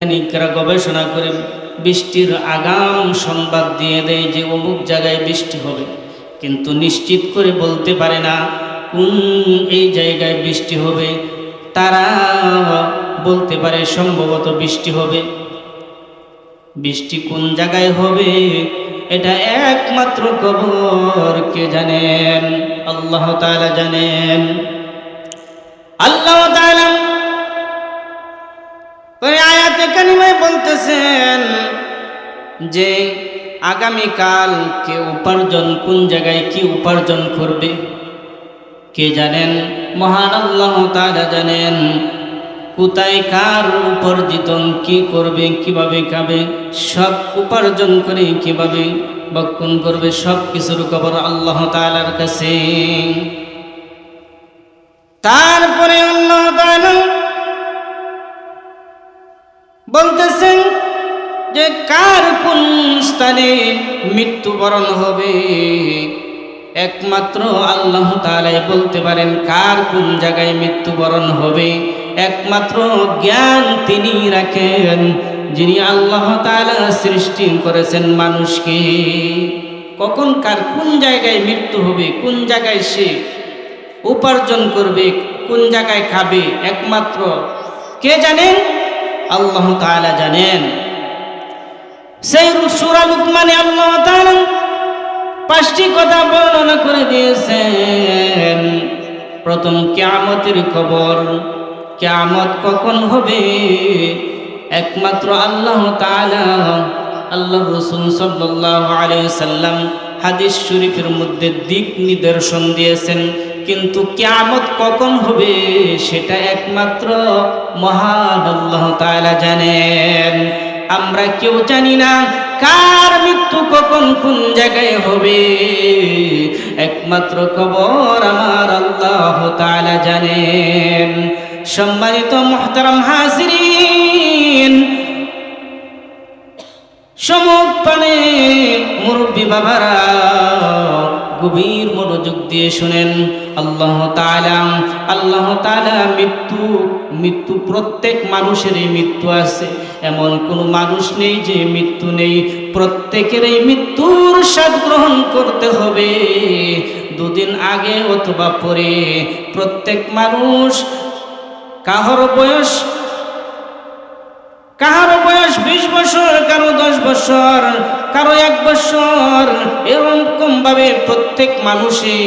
বৈজ্ঞানিকরা গবেষণা করে বৃষ্টির আগাম সংবাদ দিয়ে দেয় যে অমুক জায়গায় বৃষ্টি হবে, কিন্তু নিশ্চিত করে বলতে পারে না কোন এই জায়গায় বৃষ্টি হবে। তারা বলতে পারে সম্ভবত বৃষ্টি হবে। বৃষ্টি কোন জায়গায় হবে এটা একমাত্র খবর কে জানেন? আল্লাহ তাআলা জানেন। আল্লাহ তাআলা আয়াতে কারিমায় বলতেছেন যে আগামীকাল কে উপার্জন কোন জায়গায় কি উপার্জন করবে কে জানেন? মহান আল্লাহ তাআলা জানেন। কোথায় কার উপার্জিত কি করবে, কিভাবে খাবে, সব উপার্জন করে কিভাবে বক্ষণ করবে, সব কিছুর খবর আল্লাহ তাআলার কাছে। তারপরে আল্লাহ তাআলা বলতেছেন যে কার কোন স্থানে মৃত্যুবরণ হবে একমাত্র আল্লাহ তাআলাই বলতে পারেন। কার কোন জায়গায় মৃত্যুবরণ হবে একমাত্র জ্ঞান তিনি রাখেন, যিনি আল্লাহ তাআলা সৃষ্টি করেছেন মানুষকে। কখন কার কোন জায়গায় মৃত্যু হবে, কোন জায়গায় সে উপার্জন করবে, কোন জায়গায় খাবে একমাত্র কে জানেন? আল্লাহ তাআলা জানেন। সেই সূরা লুকমানে আল্লাহ তাআলা 5টি কথা বর্ণনা করে দিয়েছেন। প্রথম কিয়ামতের খবর, কিয়ামত কখন হবে একমাত্র আল্লাহ তাআলা, আল্লাহর রাসূল সাল্লাল্লাহু আলাইহি সাল্লাম হাদিস শরীফের মধ্যে দিক নিদর্শন দিয়েছেন, কিন্তু কিয়ামত কখন হবে সেটা একমাত্র মহান আল্লাহ তাআলা জানেন। আমরা কেউ জানি না কার মৃত্যু কখন কোন জায়গায় হবে, একমাত্র খবর আমার আল্লাহ তাআলা জানেন। সম্মানিত মুহতারাম হাজিরিন, সমুখপানে মুরব্বী বাবারা গভীর মনোযোগ দিয়ে শুনেন। আল্লাহ তাআলা মৃত্যু প্রত্যেক মানুষেরই মৃত্যু আছে, এমন কোনো মানুষ নেই যে মৃত্যু নেই। প্রত্যেকেরই মৃত্যুর স্বাদ গ্রহণ করতে হবে, দুদিন আগে অথবা পরে। প্রত্যেক মানুষ কারো বয়স 20 বছর, কারো 10 বছর, কারো 1 বছর, এরকম ভাবে প্রত্যেক মানুষই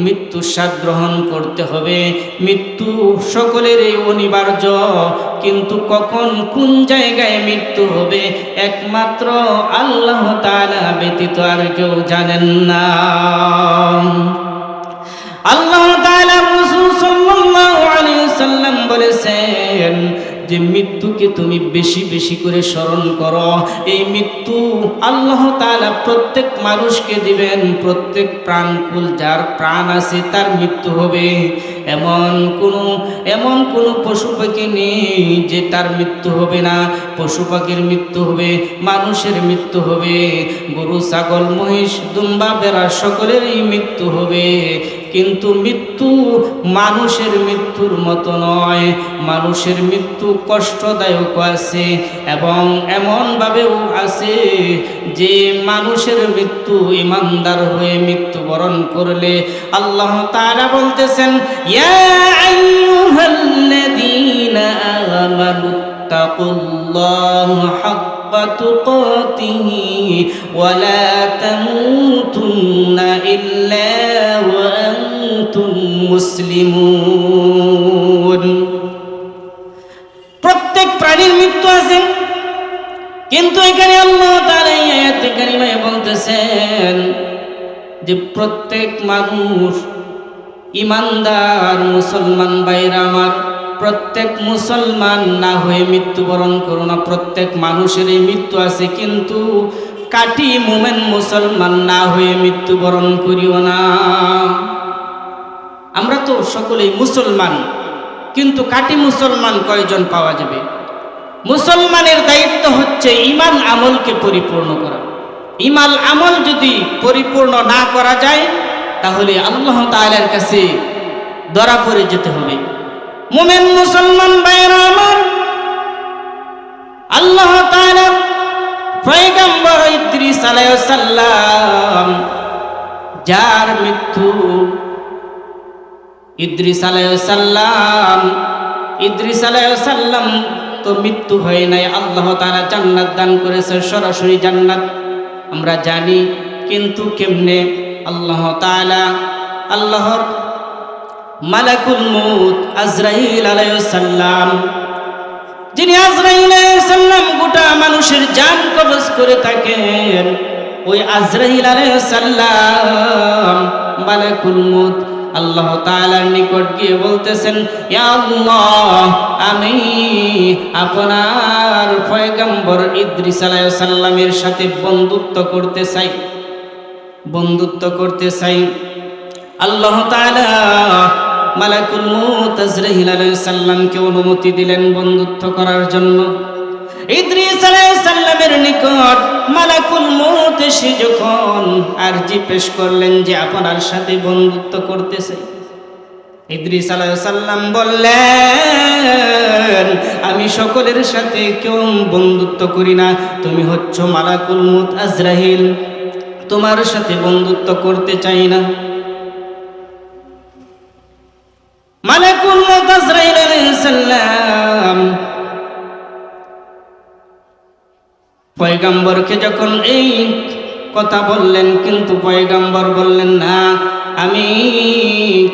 মৃত্যু স্বাদ গ্রহণ করতে হবে। মৃত্যু সকলেরই অনিবার্য, কিন্তু কখন কোন জায়গায় মৃত্যু হবে একমাত্র আল্লাহ তাআলা ব্যতীত আর কেউ জানেন না। আল্লাহ তাআলা রাসূল সাল্লাল্লাহু আলাইহি সাল্লাম বলেছেন যে মৃত্যুকে তুমি বেশি বেশি করে স্মরণ করো। এই মৃত্যু আল্লাহ তাআলা প্রত্যেক মানুষকে দিবেন। প্রত্যেক প্রাণকুল যার প্রাণ আছে তার মৃত্যু হবে। এমন কোনো পশু পাখি নেই যে তার মৃত্যু হবে না। পশু পাখির মৃত্যু হবে, মানুষের মৃত্যু হবে, গরু ছাগল মহিষ দুম্বা ভেড়া সকলেরই মৃত্যু হবে। কিন্তু মৃত্যু মানুষের মৃত্যুর মতো নয়। মানুষের মৃত্যু কষ্টদায়ক আছে এবং এমনভাবেও আছে যে মানুষের মৃত্যু ঈমানদার হয়ে মৃত্যুবরণ করলে আল্লাহ তাআলা বলতেছেন, ইয়া আইয়ুহাল্লাযীনা আমানু তাকুল্লাহা হাক্কা তুকাতিহি ওয়া লা তামুতুন্না ইল্লা ওয়া আনতুম মুসলিমুন। প্রত্যেক প্রাণীর মৃত্যু আছে, কিন্তু এখানে আল্লাহ তাআলা এই আয়াতে কারিমায় বলতেছেন যে প্রত্যেক মানুষ ঈমানদার মুসলমান ভাইরা আমার, প্রত্যেক মুসলমান না হয়ে মৃত্যুবরণ করো না। প্রত্যেক মানুষেরই মৃত্যু আছে, কিন্তু কাটি মুমিন মুসলমান না হয়ে মৃত্যুবরণ করিও না। আমরা তো সকলেই মুসলমান, কিন্তু কাটি মুসলমান কয়জন পাওয়া যাবে? মুসলমানের দায়িত্ব হচ্ছে ঈমান আমলকে পরিপূর্ণ করা। ঈমান আমল যদি পরিপূর্ণ না করা যায় তাহলে আল্লাহ তাআলার কাছে ধরা পড়ে যেতে হবে। মুমিন মুসলমান ভাইরা আমার, আল্লাহ তাআলা পয়গম্বর ইদ্রিস আলাইহিস সালাম যার মৃত্যু ইদ্রিস আলাইহিস সালাম তো মৃত্যু হয় নাই, আল্লাহ তাআলা জান্নাত দান করেছে, সরাসরি জান্নাত আমরা জানি। কিন্তু কেমনে? আল্লাহ তাআলা আল্লাহর মালাকুল মউত আজরাইল আলাইহিস সালাম, যিনি আজরাইল আলাইহিস সালাম গোটা মানুষের জান কবজ করে থাকেন, ওই আজরাইল আলাইহিস সালাম মালাকুল মউত আল্লাহ তাআলার নিকট গিয়ে বলতেছেন, ইয়া আল্লাহ, আমি আপনার পয়গম্বর ইদ্রিস আলাইহিস সালামের সাথে বন্ধুত্ব করতে চাই। আল্লাহ তাআলা মালাকুল মউত আজরাইল আলাইহিস সালামকে অনুমতি দিলেন বন্ধুত্ব করার জন্য। ইদ্রিস আলাইহিস সালামের নিকট মালাকুল মউত এসে যখন আরজি পেশ করলেন যে আপনার সাথে বন্ধুত্ব করতে চাই, ইদ্রিস আলাইহিস সালাম বললেন, আমি সকলের সাথে কেউ বন্ধুত্ব করি না, তুমি হচ্ছ মালাকুল মউত আজরাইল, তোমার সাথে বন্ধুত্ব করতে চাই না। মালাকুল মউত আজরাইল আলাইহিস সালাম পয়গম্বরকে যখন এই কথা বললেন, কিন্তু পয়গম্বর বললেন, না, আমি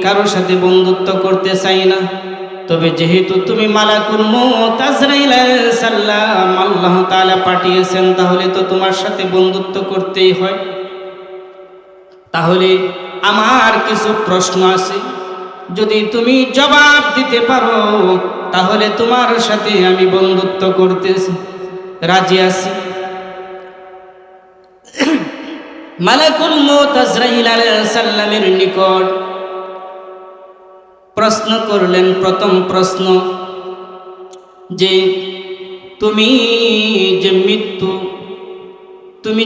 কারোর সাথে বন্ধুত্ব করতে চাই না। তবে যেহেতু তুমি মালাকুল মউত আজরাইল আলাইহিস সালাম আল্লাহ তাআলা পাঠিয়েছেন, তাহলে তো তোমার সাথে বন্ধুত্ব করতেই হয়। তাহলে আমার কিছু প্রশ্ন আছে, যদি তুমি জবাব দিতে পারো তাহলে তোমার সাথে আমি বন্ধুত্ব করতে রাজি আছি। মালাকুল মউত আজরাইল আলাইহিস সালামের নিকট প্রশ্ন করলেন, প্রথম প্রশ্ন, যে তুমি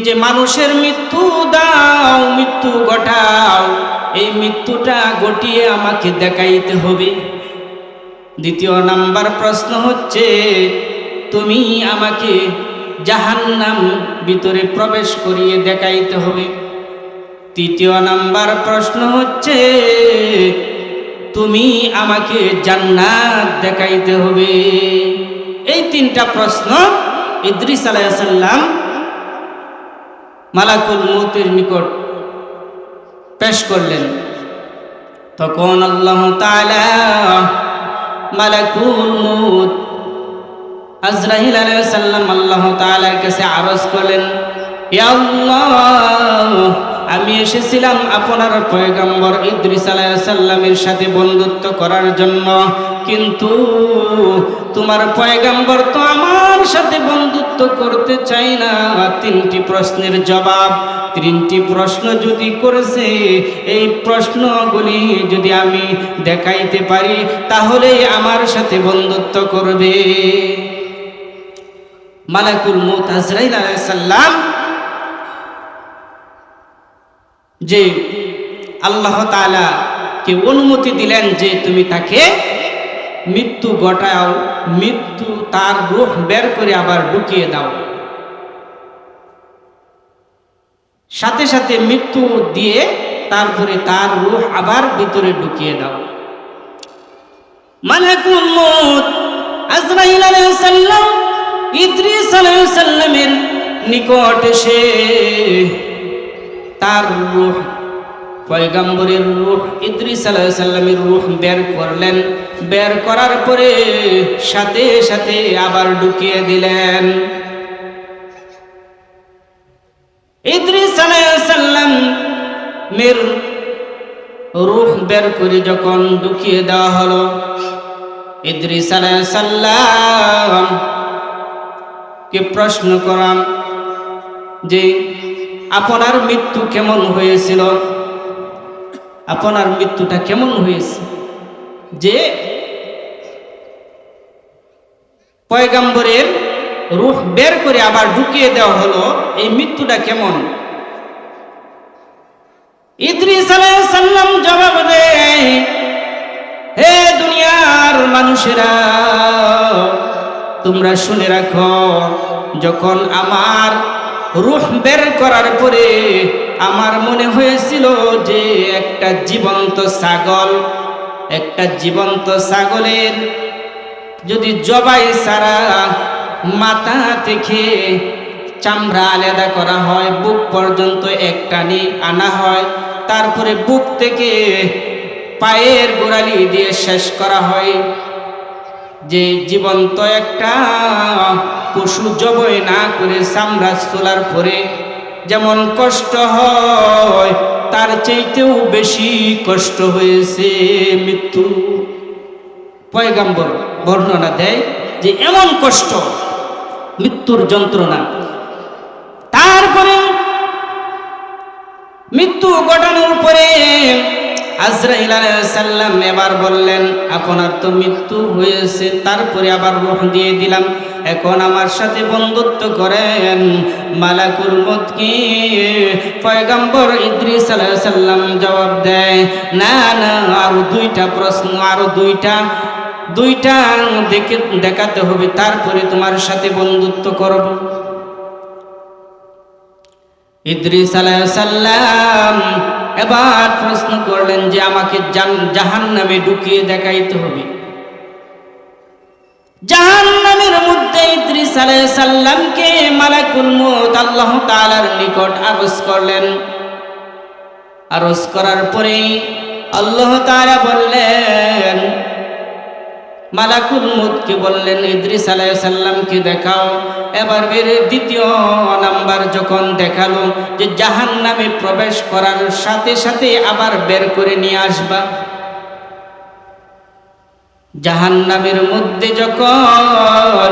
যে মানুষের মৃত্যু দাও, মৃত্যু ঘটাও, এই মৃত্যুটা ঘটিয়ে আমাকে দেখাইতে হবে। দ্বিতীয় নাম্বার প্রশ্ন হচ্ছে, তুমি আমাকে জাহান্নাম ভিতরে প্রবেশ করিয়ে দেখাইতে হবে। তৃতীয় নাম্বার প্রশ্ন হচ্ছে, তুমি আমাকে জান্নাত দেখাইতে হবে। এই তিনটা প্রশ্ন ইদ্রিস আলাইহিস সালাম মালাকুল মউতের নিকট পেশ করলেন। তখন আল্লাহ তাআলা মালাকুল মউত আজরাইল আলাইহিস সালাম আল্লাহ তাআলার কাছে আরজ করলেন, ইয়া আল্লাহ, আমি এসেছিলাম আপনার পয়গম্বর ইদ্রিস আলাইহিস সালামের সাথে বন্ধুত্ব করার জন্য, কিন্তু তোমার পয়গম্বর তো আমার সাথে বন্ধুত্ব করতে চাই না। তিনটি প্রশ্নের জবাব, তিনটি প্রশ্ন যদি করেছে, এই প্রশ্নগুলি যদি আমি দেখাইতে পারি তাহলে আমার সাথে বন্ধুত্ব করবে। মালাকুল মউত আজরাইল আলাইহিস সালাম যে আল্লাহ তাআলা কে অনুমতি দিলেন যে তুমি তাকে মৃত্যু ঘটাও, মৃত্যু তার রূহ বের করে আবার ঢুকিয়ে দাও, সাথে সাথে মৃত্যু দিয়ে তারপরে তার রূহ আবার ভিতরে ঢুকিয়ে দাও। মালাকুল মউত আজরাইল আলাইহিস সালাম ইদ্রিস আলাইহিস সালামের নিকট এসে তার রূহ, পয়গম্বরের রূহ, ইদ্রিস আলাইহিস সালামের রূহ বের করলেন। বের করার পরে সাথে সাথে আবার ঢুকিয়ে দিলেন। ইদ্রিস আলাইহিস সালামের রূহ বের করে যখন ঢুকিয়ে দেওয়া হলো, ইদ্রিস আলাইহিস সালাম কে প্রশ্ন করাম যে আপনার মৃত্যু কেমন হয়েছিল, আপনার মৃত্যুটা কেমন হয়েছে, যে পয়গম্বরের রূহ বের করে আবার ঢুকিয়ে দেওয়া হলো, এই মৃত্যুটা কেমন? ইদ্রিস আলাইহিস সালাম জবাব দেয়, হে দুনিয়ার মানুষেরা, তোমরা শুনে রাখো, যখন আমার রূহ বের করার পরে আমার মনে হয়েছিল যে একটা জীবন্ত ছাগলের যদি জবাই ছাড়া মাথা থেকে চামড়া আলাদা করা হয়, বুক পর্যন্ত একটানি আনা হয়, তারপরে বুক থেকে পায়ের গোড়ালি দিয়ে শেষ করা হয়, যে জীবন্ত একটা পশু জবাই না করে চামড়া তোলার পরে যেমন কষ্ট হয়, তার চাইতেও বেশি কষ্ট হয়েছে মৃত্যু। পয়গম্বর বর্ণনা দেয় যে এমন কষ্ট, মৃত্যুর যন্ত্রণা। তারপরে মৃত্যু ঘটানোর পরে আজরাইল আলাইহিস সালাম এবার বললেন, আপনার তো মৃত্যু হয়েছে, তারপরে আবার রূহ দিয়ে দিলাম, এখন আমার সাথে বন্ধুত্ব করেন। মালাকুল মউতকে পয়গম্বর ইদ্রিস আলাইহিস সালাম জবাব দেয়, না না, আরো দুইটা প্রশ্ন, আরো দুইটা দেখাতে হবে, তারপরে তোমার সাথে বন্ধুত্ব করব। ইদ্রিস আলাইহিস সালাম এবার প্রশ্ন করলেন যে আমাকে জাহান্নামে ঢুকিয়ে দেখাইতে হবে। জাহান্নামের মধ্যে ইদ্রিস আলাইহিস সালামকে মালাকুল মউত আল্লাহ তাআলার নিকট আরজ করলেন। আরজ করার পরে আল্লাহ তাআলা বললেন, মালাকুল মউতকে বললেন ইদ্রিস আলাইহিস সালামকে দেখাও। এবার দ্বিতীয় নাম্বার যখন দেখালো যে জাহান্নামে প্রবেশ করার সাথে সাথে আবার বের করে নিয়ে আসবা। জাহান্নামের মধ্যে যখন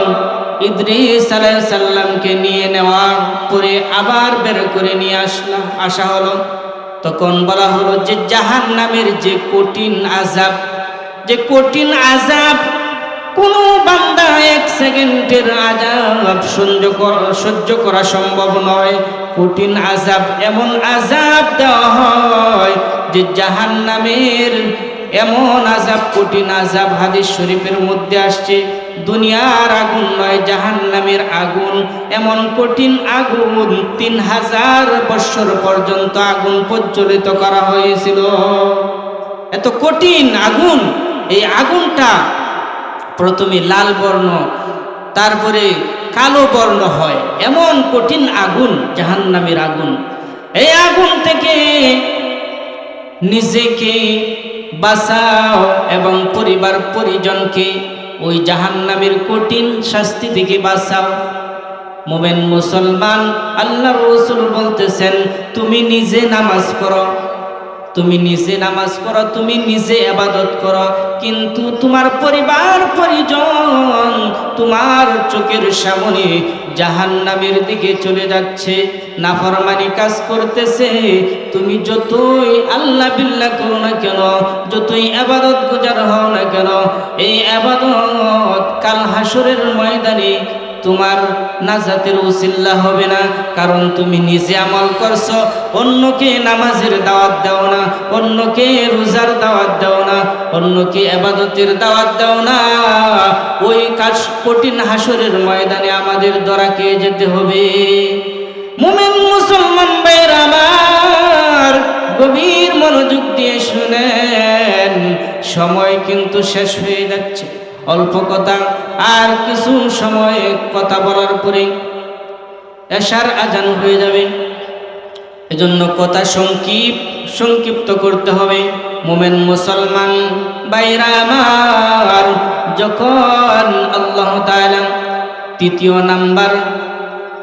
ইদ্রিস আলাইহিস সালামকে নিয়ে নেওয়ার পরে আবার বের করে নিয়ে আসা হলো, তখন বলা হলো যে জাহান্নামের যে কঠিন আযাব, কোন বান্দা 1 সেকেন্ডের আযাব সহ্য করা সম্ভব নয়। কঠিন আযাব, এমন আযাব দেওয়া হয় যে জাহান্নামের এমন আযাব, কঠিন আযাব, হাদিস শরীফের মধ্যে আসছে, দুনিয়ার আগুন নয়, জাহান্নামের আগুন, এমন কঠিন আগুন 3000 বছর পর্যন্ত আগুন প্রজ্বলিত করা হয়েছিল। এত কঠিন আগুন। এই আগুনটা প্রথমে লাল বর্ণ, তারপরে কালো বর্ণ হয়, এমন কঠিন আগুন জাহান্নামের আগুন। এই আগুন থেকে নিজেকে বাঁচাও এবং পরিবার পরিজনকে ওই জাহান্নামের কঠিন শাস্তি থেকে বাঁচাও। মুমিন মুসলমান, আল্লাহর রাসূল বলতেছেন, তুমি নিজে নামাজ পড়ো, তুমি নিজে ইবাদত করো, কিন্তু তোমার পরিবার পরিজন তোমার চোখের সামনে জাহান্নামের দিকে চলে যাচ্ছে, নাফরমানি কাজ করতেছে। তুমি যতই আল্লাহ বিল্লাহ করো না কেন, যতই ইবাদত গুজার হও না কেন, এই ইবাদত কাল হাসরের ময়দানে তোমার নাজাতের উসিলা হবে না। কারণ তুমি নিজে আমল করছো, অন্যকে নামাজের দাওয়াত দাও না, অন্যকে রোজার দাওয়াত দাও না, অন্যকে ইবাদতের দাওয়াত দাও না। ওই কাজ কঠিন হাসরের ময়দানে আমাদের দরাকে যেতে হবে। মুমিন মুসলমান ভাইরা আমার, গভীর মনোযোগ দিয়ে শুনেন, সময় কিন্তু শেষ হয়ে যাচ্ছে। অল্প কথা, আর কিছু সময় কথা বলার পরে এশার আজান হয়ে যাবে। এজন্য কথা সংক্ষিপ্ত করতে হবে। মুমিন মুসলমান ভাইরা আমার, যখন আল্লাহ তাআলা তৃতীয় নাম্বার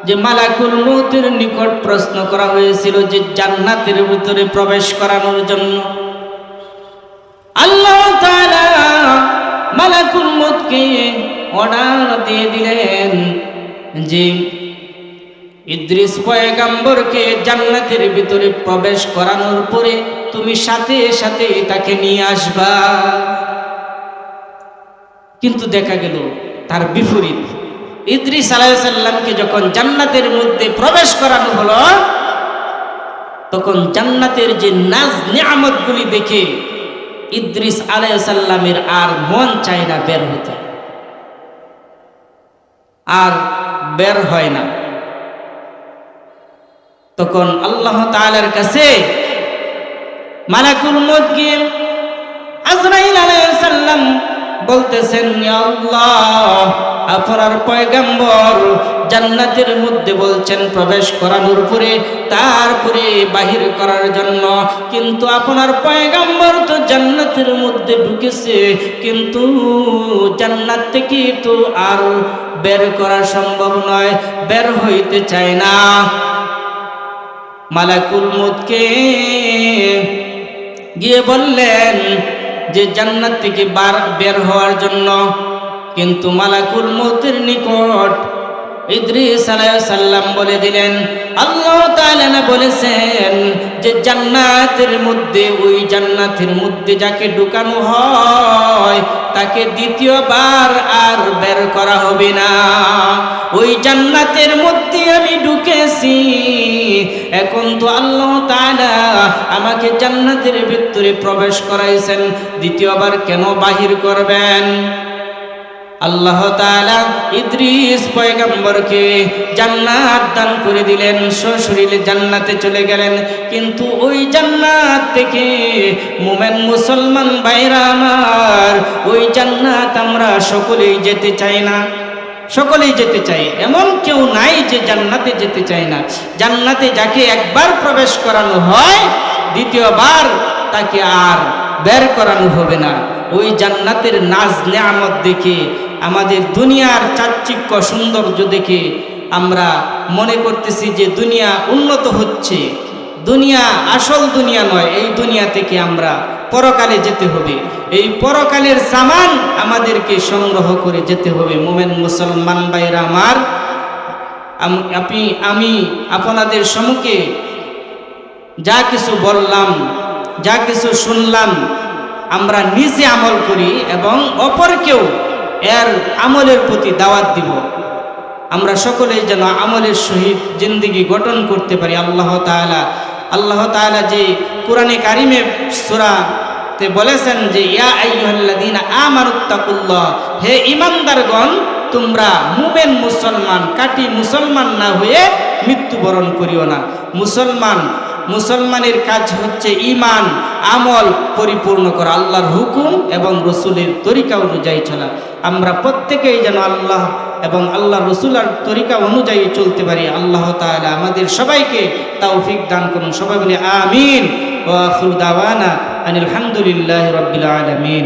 যে মালাকুল মউতের নিকট প্রশ্ন করা হয়েছিল যে জান্নাতের ভিতরে প্রবেশ করানোর জন্য, আল্লাহ তাআলা মালাকুল মউতকে অর্ডার দিয়ে দিলেন যে ইদ্রিস পয়গম্বরকে জান্নাতের ভিতরে প্রবেশ করানোর পরে তুমি সাথে সাথে তাকে নিয়ে আসবা। কিন্তু দেখা গেল তার বিপরীত। ইদ্রিস আলাইহিস সালামকে যখন জান্নাতের মধ্যে প্রবেশ করানো হলো, তখন জান্নাতের যে নাজ নিয়ামতগুলি দেখে ইদ্রিস আলাইহিস সালামের আর মন চায় না বের হতে। আর বের হয় না। তখন আল্লাহ তাআলার কাছে মালাকুল মউত গিয়ে আজরাইল আলাইহিস সালাম বলতেছেন, ইয়া আল্লাহ, আপনার পয়গম্বর জান্নাতের মধ্যে বলছেন প্রবেশ করানোর পরে তারপরে বাহির করার জন্য, কিন্তু আপনার পয়গম্বর তো জান্নাতের মধ্যে ঢুকেছে, কিন্তু জান্নাত থেকে তো আর বের করা সম্ভব নয়, বের হইতে চায় না। মালাকুল মউতকে গিয়ে বললেন যে জান্নাত থেকে বের হওয়ার জন্য, কিন্তু মালাকুল মউতের নিকট ইদ্রিস আলাইহিস সালাম বলে দিলেন, আল্লাহ তাআলা বলেছেন যে জান্নাতের মধ্যে, ওই জান্নাতের মধ্যে যাকে ঢুকানো হয় তাকে দ্বিতীয়বার আর বের করা হবে না। ওই জান্নাতের মধ্যে আমি ঢুকেছি, এখন তো আল্লাহ তাআলা আমাকে জান্নাতের ভিতরে প্রবেশ করাইছেন, দ্বিতীয়বার কেন বাহির করবেন? আল্লাহ তাআলা ইদ্রিস পয়গম্বরকে জান্নাত দান করে দিলেন, সশরীরে জান্নাতে চলে গেলেন। কিন্তু ওই জান্নাত থেকে মুমিন মুসলমান ভাইরা আমার, ওই জান্নাত আমরা সকলেই যেতে চাই না। সকলেই যেতে চাই, এমন কেউ নাই যে জান্নাতে যেতে চায় না। জান্নাতে যাকে একবার প্রবেশ করানো হয়, দ্বিতীয়বার তাকে আর বের করানো হবে না। ওই জান্নাতের নাজ নেয়ামত দেখে, আমাদের দুনিয়ার চাকচিক্য সৌন্দর্য দেখে আমরা মনে করতেছি যে দুনিয়া উন্নত হচ্ছে। দুনিয়া আসল দুনিয়া নয়, এই দুনিয়া থেকে আমরা পরকালে যেতে হবে। এই পরকালের সামান আমাদেরকে সংগ্রহ করে যেতে হবে। মুমিন মুসলমান ভাইরা আমার, আমি আপনাদের সম্মুখে যা কিছু বললাম, যা কিছু শুনলাম, আমরা নিজে আমল করি এবং অপরকেও এর আমলের প্রতি দাওয়াত দিব। আমরা সকলেই যেন আমলের সহিত জিন্দেগি গঠন করতে পারি। আল্লাহ তাআলা যে কোরআনে কারিমে সূরাতে বলেছেন যে ইয়া আইয়ুহাল্লাযীনা আমানুত্তাকুল্লাহ, হে ঈমানদারগণ, তোমরা মুমিন মুসলমান, কাটি মুসলমান না হয়ে মৃত্যুবরণ করিও না। মুসলমানের কাজ হচ্ছে ঈমান আমল পরিপূর্ণ করা, আল্লাহর হুকুম এবং রসুলের তরিকা অনুযায়ী চলা। আমরা প্রত্যেকেই যেন আল্লাহ এবং আল্লাহ রসুলের তরিকা অনুযায়ী চলতে পারি। আল্লাহ তাআলা আমাদের সবাইকে তৌফিক দান করুন। সবাই বলি আমিন। ওয়া আখিরু দাওয়ানা আনিল হামদুলিল্লাহি রাব্বিল আলামিন।